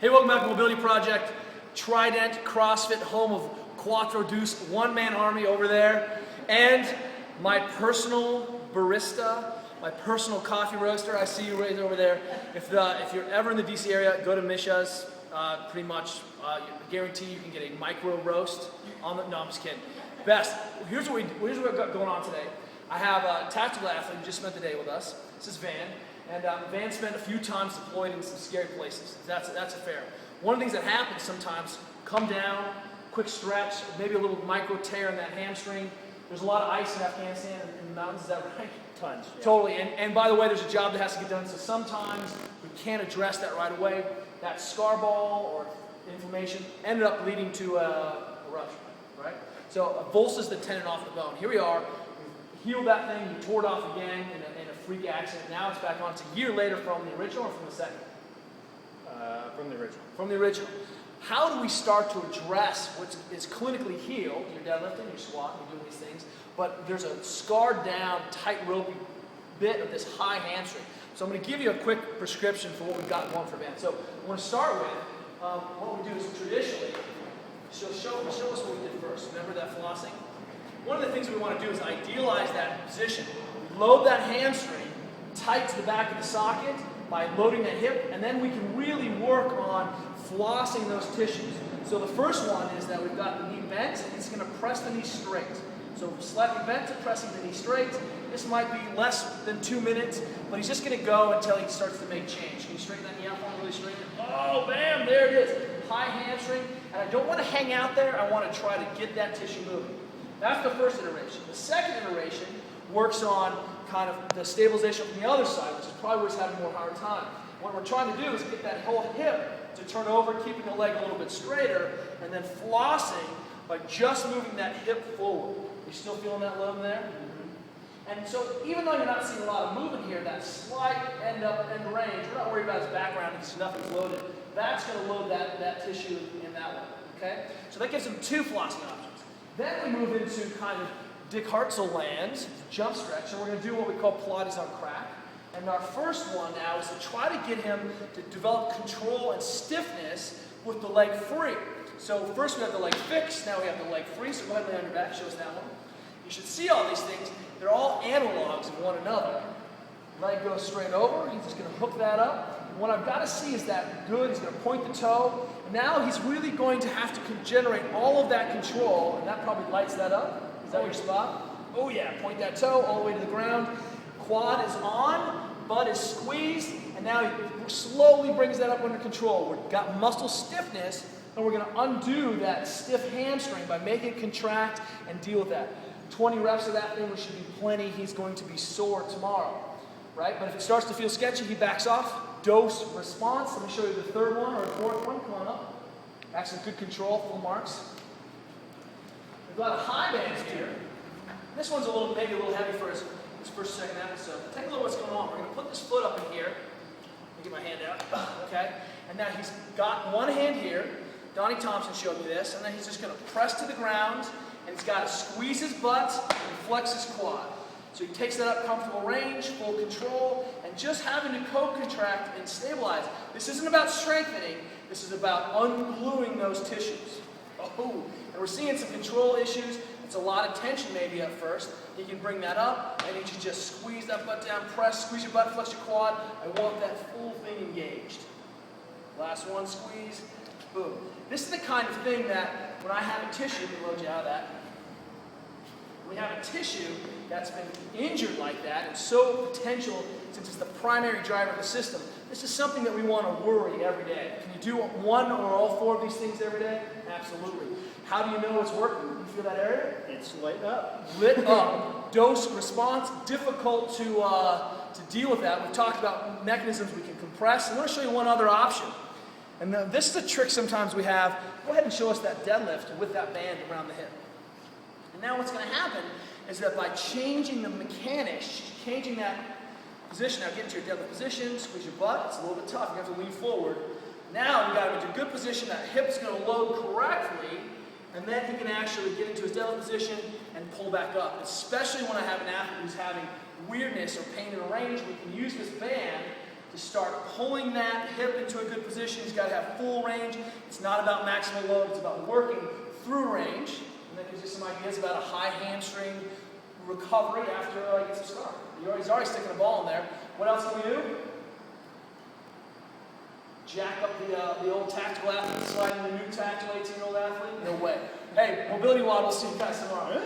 Hey, welcome back to Mobility Project. Trident CrossFit, home of Quattro Deuce, one-man army over there. And my personal barista, my personal coffee roaster. I see you right over there. If you're ever in the DC area, go to Misha's. Pretty much, I guarantee you can get a micro roast on the, no, I'm just kidding. Best. Here's what we got going on today. I have a tactical athlete who just spent the day with us. This is Van. And Van spent a few times deployed in some scary places. That's a fair. One of the things that happens sometimes, come down, quick stretch, maybe a little micro tear in that hamstring. There's a lot of ice in Afghanistan in the mountains, is that right? Tons. Yeah. Totally, and by the way, there's a job that has to get done, so sometimes we can't address that right away. That scar ball or inflammation ended up leading to a rupture, right? So avulses the tendon off the bone. Here we are, we healed that thing, we tore it off again in a freak accident. Now it's back on. It's a year later from the original or from the second? From the original. From the original. How do we start to address what is clinically healed? You're deadlifting, you're squatting, you're doing these things, but there's a scarred down, tight ropey bit of this high hamstring. So I'm going to give you a quick prescription for what we've got going for Van. So I want to start with what we do is traditionally, show us what we did first. Remember that flossing? One of the things we want to do is idealize that position. Load that hamstring tight to the back of the socket by loading that hip, and then we can really work on flossing those tissues. So the first one is that we've got the knee bent, and it's going to press the knee straight. So slightly bent to pressing the knee straight. This might be less than 2 minutes, but he's just going to go until he starts to make change. Can you straighten that knee out for me, really straighten it? Oh, bam, there it is. High hamstring, and I don't want to hang out there. I want to try to get that tissue moving. That's the first iteration. The second iteration works on kind of the stabilization from the other side, which is probably where he's having more hard time. What we're trying to do is get that whole hip to turn over, keeping the leg a little bit straighter, and then flossing by just moving that hip forward. You still feeling that load there? Mm-hmm. And so even though you're not seeing a lot of movement here, that slight end range, we're not worried about his background because nothing's loaded. That's going to load that tissue in that one. Okay? So that gives him two flossing options. Then we move into kind of Dick Hartzell lands, jump stretch, and we're going to do what we call Pilates on crack. And our first one now is to try to get him to develop control and stiffness with the leg free. So first we have the leg fixed, now we have the leg free, so go ahead and lay on your back, show us that one. You should see all these things, they're all analogs of one another. Leg goes straight over, he's just going to hook that up. And what I've got to see is that good, he's going to point the toe, and now he's really going to have to generate all of that control, and that probably lights that up. Is that your spot? Oh yeah, point that toe all the way to the ground. Quad is on, butt is squeezed, and now he slowly brings that up under control. We've got muscle stiffness, and we're going to undo that stiff hamstring by making it contract and deal with that. 20 reps of that thing, which should be plenty. He's going to be sore tomorrow, right? But if it starts to feel sketchy, he backs off. Dose response. Let me show you the third one or the fourth one. Come on up. Actually, good control, full marks. We've got a high band here. This one's maybe a little heavy for his first, second episode. Take a look at what's going on. We're going to put this foot up in here. Let me get my hand out. Okay? And now he's got one hand here. Donnie Thompson showed me this. And then he's just going to press to the ground. And he's got to squeeze his butt and flex his quad. So he takes that up comfortable range, full control, and just having to co-contract and stabilize. This isn't about strengthening. This is about ungluing those tissues. Oh, and we're seeing some control issues. It's a lot of tension maybe at first. You can bring that up. I need you to just squeeze that butt down, press, squeeze your butt, flex your quad. I want that full thing engaged. Last one, squeeze, boom. This is the kind of thing that when I have a tissue, let me load you out of that. We have a tissue that's been injured like that and so potential since it's the primary driver of the system. This is something that we want to worry every day. Can you do one or all four of these things every day? Absolutely. How do you know it's working? You feel that area? It's lit up. Lit up. Dose response, difficult to deal with that. We've talked about mechanisms we can compress. I want to show you one other option. And this is a trick sometimes we have. Go ahead and show us that deadlift with that band around the hip. And now what's going to happen is that by changing the mechanics, changing that position, now get into your deadlift position, squeeze your butt, it's a little bit tough, you have to lean forward. Now you've got to get into a good position, that hip's going to load correctly, and then he can actually get into his deadlift position and pull back up. Especially when I have an athlete who's having weirdness or pain in the range, we can use this band to start pulling that hip into a good position. He's got to have full range. It's not about maximal load, it's about working through range. And that gives you some ideas about a high hamstring recovery after he gets a scar. He's already sticking a ball in there. What else can we do? Jack up the old tactical athlete, slide in the new tactical 18-year-old athlete? No way. Hey, MobilityWOD, we'll see you guys tomorrow.